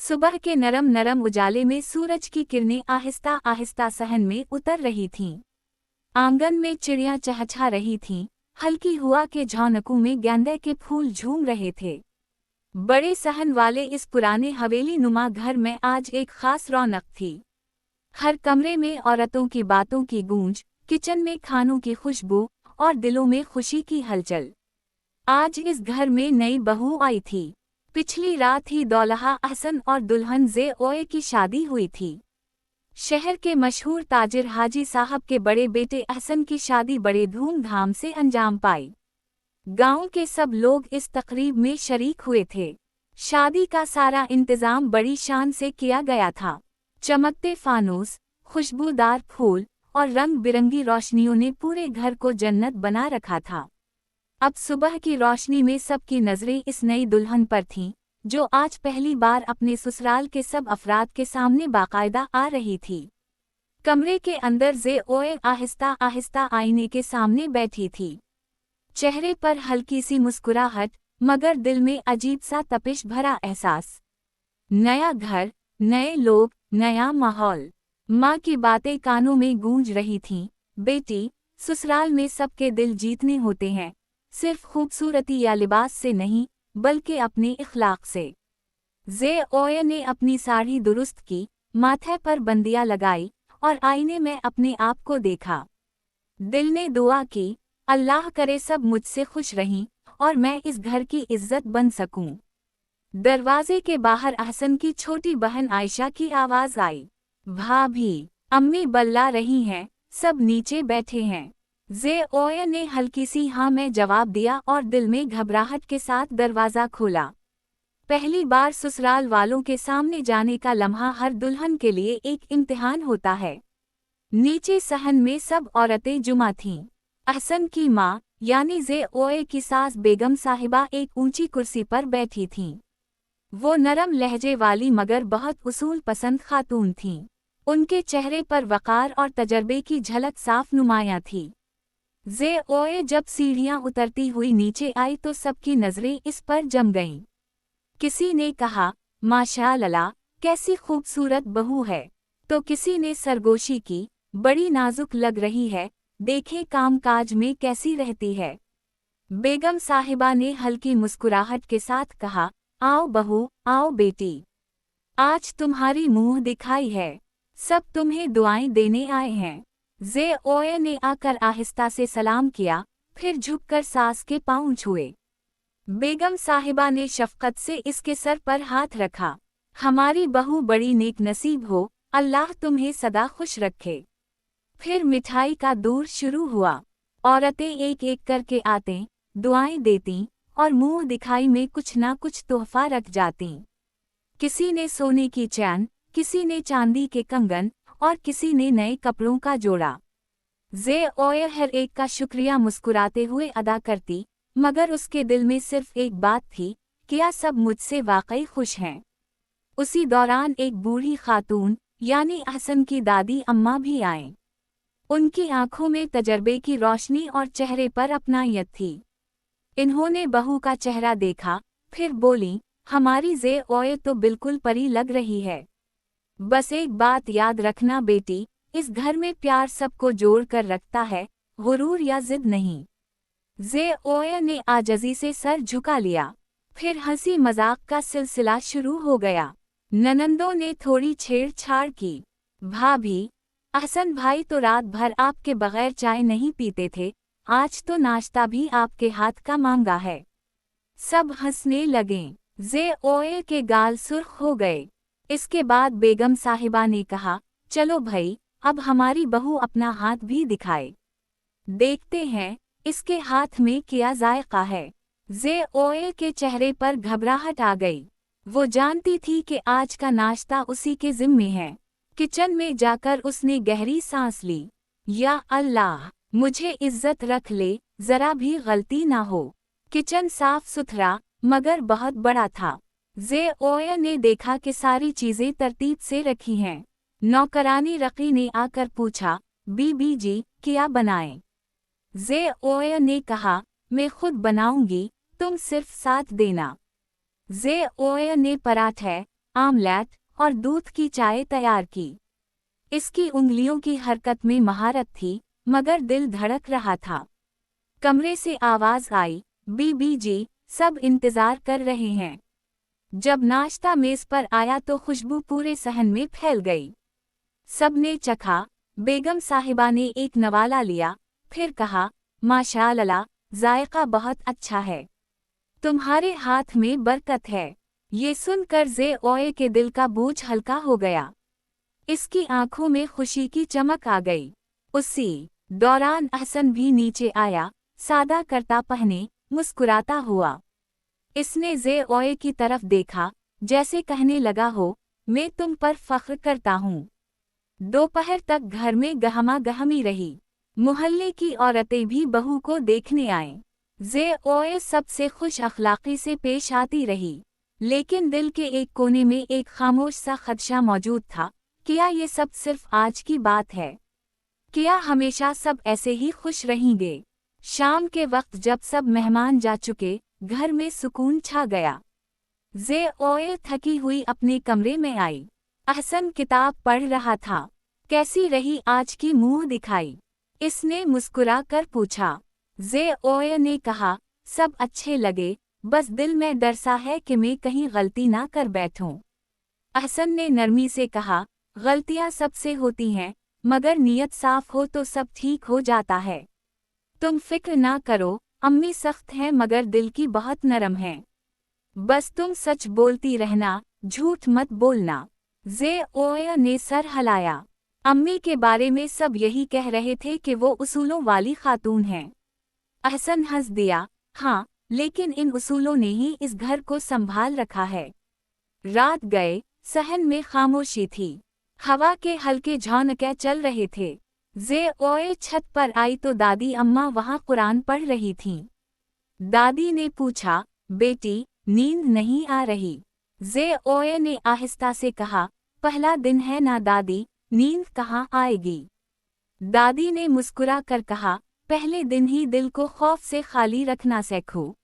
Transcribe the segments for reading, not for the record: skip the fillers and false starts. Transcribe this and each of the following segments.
सुबह के नरम नरम उजाले में सूरज की किरणें आहिस्ता आहिस्ता सहन में उतर रही थीं। आंगन में चिड़ियां चहचहा रही थीं, हल्की हवा के झोंकों में गेंदे के फूल झूम रहे थे। बड़े सहन वाले इस पुराने हवेली नुमा घर में आज एक खास रौनक थी। हर कमरे में औरतों की बातों की गूंज, किचन में खानों की खुशबू और दिलों में खुशी की हलचल। आज इस घर में नई बहू आई थी। पिछली रात ही दौल्हा अहसन और दुल्हन ज़े-ओ-ए की शादी हुई थी। शहर के मशहूर ताजिर हाजी साहब के बड़े बेटे अहसन की शादी बड़े धूमधाम से अंजाम पाई। गांव के सब लोग इस तकरीब में शरीक हुए थे। शादी का सारा इंतजाम बड़ी शान से किया गया था। चमकते फानूस, खुशबूदार फूल और रंग बिरंगी रोशनियों ने पूरे घर को जन्नत बना रखा था। अब सुबह की रोशनी में सबकी नजरें इस नई दुल्हन पर थीं, जो आज पहली बार अपने ससुराल के सब अफराद के सामने बाकायदा आ रही थी। कमरे के अंदर ज़े-ओ-ए आहिस्ता आहिस्ता आईने के सामने बैठी थी। चेहरे पर हल्की सी मुस्कुराहट, मगर दिल में अजीब सा तपिश भरा एहसास। नया घर, नए लोग, नया माहौल। माँ की बातें कानों में गूंज रही थीं। बेटी, ससुराल में सबके दिल जीतने होते हैं, सिर्फ खूबसूरती या लिबास से नहीं, बल्कि अपने इखलाक से। ज़े-ओ-ए ने अपनी साड़ी दुरुस्त की, माथे पर बंदियां लगाई और आईने में अपने आप को देखा। दिल ने दुआ की, अल्लाह करे सब मुझसे खुश रहें और मैं इस घर की इज्जत बन सकूं। दरवाजे के बाहर अहसन की छोटी बहन आयशा की आवाज आई, भाभी, अम्मी बल्ला रही हैं, सब नीचे बैठे हैं। ज़े-ओ-ए ने हल्की सी हाँ में जवाब दिया और दिल में घबराहट के साथ दरवाज़ा खोला। पहली बार ससुराल वालों के सामने जाने का लम्हा हर दुल्हन के लिए एक इम्तिहान होता है। नीचे सहन में सब औरतें जुमा थीं। अहसन की माँ, यानी ज़े-ओ-ए की सास बेगम साहिबा एक ऊंची कुर्सी पर बैठी थीं। वो नरम लहजे वाली मगर बहुत उसूल पसंद खातून थीं। उनके चेहरे पर वक़ार और तजर्बे की झलक साफ नुमायां थी। ज़े-ओ-ए जब सीढ़ियां उतरती हुई नीचे आई तो सबकी नज़रें इस पर जम गईं। किसी ने कहा, माशाअल्लाह, कैसी खूबसूरत बहू है, तो किसी ने सरगोशी की, बड़ी नाजुक लग रही है, देखें कामकाज में कैसी रहती है। बेगम साहिबा ने हल्की मुस्कुराहट के साथ कहा, आओ बहू, आओ बेटी, आज तुम्हारी मुंह दिखाई है, सब तुम्हें दुआएं देने आए हैं। ज़े-ओ-ए ने आकर आहिस्ता से सलाम किया, फिर झुककर सास के पांव छुए। बेगम साहिबा ने शफकत से इसके सर पर हाथ रखा, हमारी बहू बड़ी नेक नसीब हो, अल्लाह तुम्हें सदा खुश रखे। फिर मिठाई का दौर शुरू हुआ। औरतें एक एक करके आते, दुआएं देती और मुंह दिखाई में कुछ ना कुछ तोहफा रख जाती। किसी ने सोने की चैन, किसी ने चांदी के कंगन और किसी ने नए कपड़ों का जोड़ा। ज़े-ओ-ए हर एक का शुक्रिया मुस्कुराते हुए अदा करती, मगर उसके दिल में सिर्फ एक बात थी, क्या सब मुझसे वाकई खुश हैं। उसी दौरान एक बूढ़ी खातून, यानी अहसन की दादी अम्मा भी आईं। उनकी आंखों में तजर्बे की रोशनी और चेहरे पर अपनायत थी। इन्होंने बहू का चेहरा देखा, फिर बोली, हमारी ज़े-ओ-ए तो बिल्कुल परी लग रही है। बस एक बात याद रखना बेटी, इस घर में प्यार सबको जोड़ कर रखता है, गुरूर या जिद नहीं। ज़े-ओ-ए ने आजज़ी से सर झुका लिया। फिर हंसी मजाक का सिलसिला शुरू हो गया। ननंदों ने थोड़ी छेड़छाड़ की, भाभी, अहसन भाई तो रात भर आपके बगैर चाय नहीं पीते थे, आज तो नाश्ता भी आपके हाथ का मांगा है। सब हंसने लगे। ज़े-ओ-ए के गाल सुर्ख हो गए। इसके बाद बेगम साहिबा ने कहा, चलो भाई, अब हमारी बहू अपना हाथ भी दिखाए, देखते हैं इसके हाथ में क्या जायका है। ज़े-ओ-ए के चेहरे पर घबराहट आ गई। वो जानती थी कि आज का नाश्ता उसी के जिम्मे है। किचन में जाकर उसने गहरी सांस ली, या अल्लाह, मुझे इज्जत रख ले, जरा भी गलती ना हो। किचन साफ सुथरा मगर बहुत बड़ा था। ज़े-ओ-ए ने देखा कि सारी चीजें तरतीब से रखी हैं। नौकरानी रकी ने आकर पूछा, बीबी जी, क्या बनाएं? ज़े-ओ-ए ने कहा, मैं खुद बनाऊंगी, तुम सिर्फ साथ देना। ज़े-ओ-ए ने पराठे, आमलेट और दूध की चाय तैयार की। इसकी उंगलियों की हरकत में महारत थी, मगर दिल धड़क रहा था। कमरे से आवाज आई, बीबी जी, सब इंतजार कर रहे हैं। जब नाश्ता मेज पर आया तो खुशबू पूरे सहन में फैल गई। सबने चखा। बेगम साहिबा ने एक नवाला लिया, फिर कहा, माशाअल्लाह, जायका बहुत अच्छा है। तुम्हारे हाथ में बरकत है। ये सुनकर ज़े-ओ-ए के दिल का बोझ हल्का हो गया। इसकी आंखों में खुशी की चमक आ गई। उसी दौरान अहसन भी नीचे आया, सादा कर्ता पहने, मुस्कुराता हुआ। इसने ज़े-ओ-ए की तरफ देखा, जैसे कहने लगा हो, मैं तुम पर फख्र करता हूँ। दोपहर तक घर में गहमा-गहमी रही। मोहल्ले की औरतें भी बहू को देखने आईं। ज़े-ओ-ए सबसे खुश अखलाक़ी से पेश आती रही, लेकिन दिल के एक कोने में एक खामोश सा खदशा मौजूद था। क्या ये सब सिर्फ आज की बात है? क्या हमेशा सब ऐसे ही खुश रहेंगे? शाम के वक्त जब सब मेहमान जा चुके, घर में सुकून छा गया। ज़े-ओ-ए थकी हुई अपने कमरे में आई। अहसन किताब पढ़ रहा था। कैसी रही आज की मुंह दिखाई? इसने मुस्कुरा कर पूछा। ज़े-ओ-ए ने कहा, सब अच्छे लगे, बस दिल में डर सा है कि मैं कहीं गलती ना कर बैठूं। अहसन ने नरमी से कहा, गलतियां सबसे होती हैं, मगर नीयत साफ हो तो सब ठीक हो जाता है। तुम फिक्र ना करो, अम्मी सख्त हैं मगर दिल की बहुत नरम हैं। बस तुम सच बोलती रहना, झूठ मत बोलना। ज़े-ओ-ए ने सर हिलाया। अम्मी के बारे में सब यही कह रहे थे कि वो उसूलों वाली खातून हैं। अहसन हंस दिया, हाँ, लेकिन इन उसूलों ने ही इस घर को संभाल रखा है। रात गए, सहन में खामोशी थी। हवा के हल्के झोंके चल रहे थे। ज़े-ओ-ए छत पर आई तो दादी अम्मा वहाँ कुरान पढ़ रही थीं। दादी ने पूछा, बेटी, नींद नहीं आ रही? ज़े-ओ-ए ने आहिस्ता से कहा, पहला दिन है ना दादी, नींद कहाँ आएगी? दादी ने मुस्कुरा कर कहा, पहले दिन ही दिल को खौफ से खाली रखना सीखो।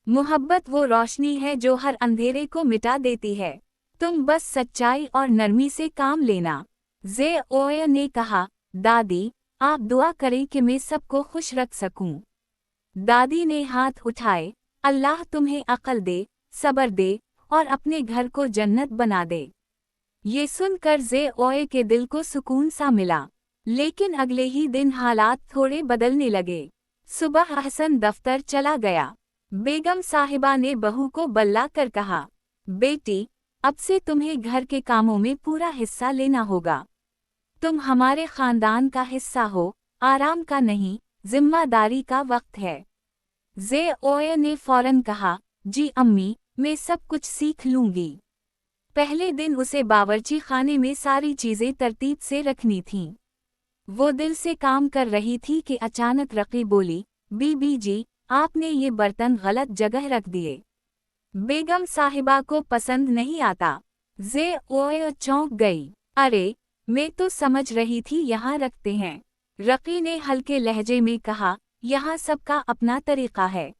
मोहब्बत वो रोशनी है जो हर अंधेरे को मिटा देती है। तुम बस सच्चाई और नरमी से काम लेना। ज़े-ओ-ए ने कहा, दादी, आप दुआ करें कि मैं सबको खुश रख सकूं। दादी ने हाथ उठाए, अल्लाह तुम्हें अक्ल दे, सब्र दे और अपने घर को जन्नत बना दे। ये सुनकर ज़े-ओ-ए के दिल को सुकून सा मिला। लेकिन अगले ही दिन हालात थोड़े बदलने लगे। सुबह अहसन दफ्तर चला गया। बेगम साहिबा ने बहू को बल्ला कर कहा, बेटी, अब से तुम्हें घर के कामों में पूरा हिस्सा लेना होगा। तुम हमारे खानदान का हिस्सा हो, आराम का नहीं, जिम्मेदारी का वक्त है। ज़े-ओ-ए ने फौरन कहा, जी अम्मी, मैं सब कुछ सीख लूंगी। पहले दिन उसे बावर्ची खाने में सारी चीजें तरतीब से रखनी थीं। वो दिल से काम कर रही थी कि अचानक रक़ी बोली, बीबी जी, आपने ये बर्तन गलत जगह रख दिए। बेगम साहिबा को पसंद नहीं आता। ज़े-ओ-ए चौंक गई। अरे, मैं तो समझ रही थी यहाँ रखते हैं। रक़ी ने हल्के लहजे में कहा, यहाँ सबका अपना तरीक़ा है।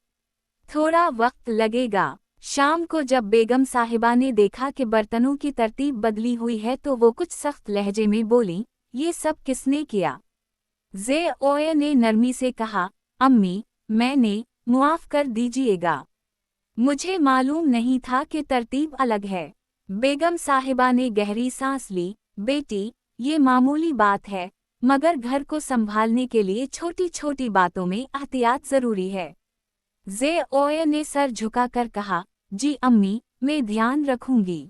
थोड़ा वक्त लगेगा। शाम को जब बेगम साहिबा ने देखा कि बर्तनों की तरतीब बदली हुई है तो वो कुछ सख्त लहजे में बोली, ये सब किसने किया? ज़े-ओ-ए ने नरमी से कहा, अम्मी, मैंने, मुआफ़ कर दीजिएगा। मुझे मालूम नहीं था कि तरतीब अलग है। बेगम साहिबा ने गहरी सांस ली, बेटी, ये मामूली बात है, मगर घर को संभालने के लिए छोटी छोटी बातों में एहतियात ज़रूरी है। ज़े-ओ-ए ने सर झुकाकर कहा, जी अम्मी, मैं ध्यान रखूंगी।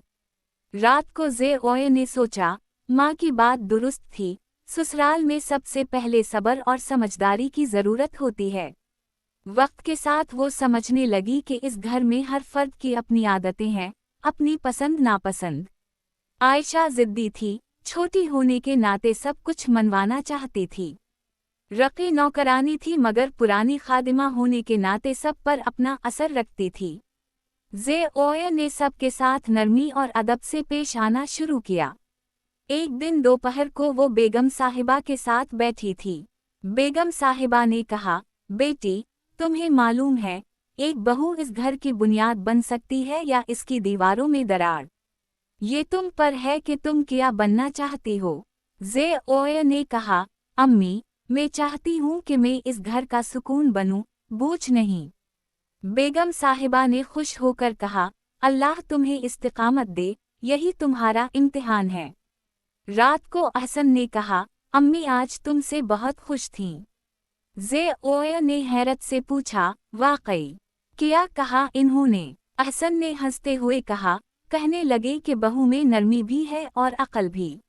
रात को ज़े-ओ-ए ने सोचा, माँ की बात दुरुस्त थी, ससुराल में सबसे पहले सब्र और समझदारी की ज़रूरत होती है। वक्त के साथ वो समझने लगी कि इस घर में हर फर्द की अपनी आदतें हैं, अपनी पसंद नापसंद। आयशा ज़िद्दी थी, छोटी होने के नाते सब कुछ मनवाना चाहती थी। रक़ी नौकरानी थी मगर पुरानी खादिमा होने के नाते सब पर अपना असर रखती थी। ज़े-ओ-ए ने सब के साथ नरमी और अदब से पेश आना शुरू किया। एक दिन दोपहर को वो बेगम साहिबा के साथ बैठी थी। बेगम साहिबा ने कहा, बेटी, तुम्हें मालूम है, एक बहू इस घर की बुनियाद बन सकती है या इसकी दीवारों में दरार। ये तुम पर है कि तुम क्या बनना चाहती हो। ज़े-ओ-ए ने कहा, अम्मी, मैं चाहती हूँ कि मैं इस घर का सुकून बनूं, बोझ नहीं। बेगम साहिबा ने खुश होकर कहा, अल्लाह तुम्हें इस्तिकामत दे, यही तुम्हारा इम्तिहान है। रात को अहसन ने कहा, अम्मी आज तुमसे बहुत खुश थीं। ज़े-ओ-ए ने हैरत से पूछा, वाकई? क्या कहा इन्होंने? अहसन ने हंसते हुए कहा, कहने लगे कि बहू में नरमी भी है और अक्ल भी।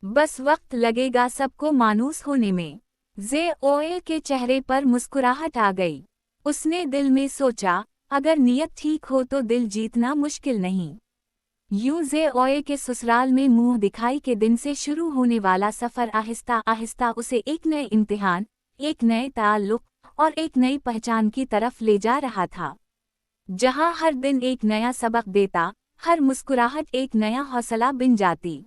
बस वक्त लगेगा सबको मानूस होने में। ज़े-ओ-ए के चेहरे पर मुस्कुराहट आ गई। उसने दिल में सोचा, अगर नीयत ठीक हो तो दिल जीतना मुश्किल नहीं। यूं ज़े-ओ-ए के ससुराल में मुंह दिखाई के दिन से शुरू होने वाला सफ़र आहिस्ता आहिस्ता उसे एक नए इम्तिहान, एक नए ताल्लुक और एक नई पहचान की तरफ ले जा रहा था। जहां हर दिन एक नया सबक देता, हर मुस्कुराहट एक नया हौसला बन जाती।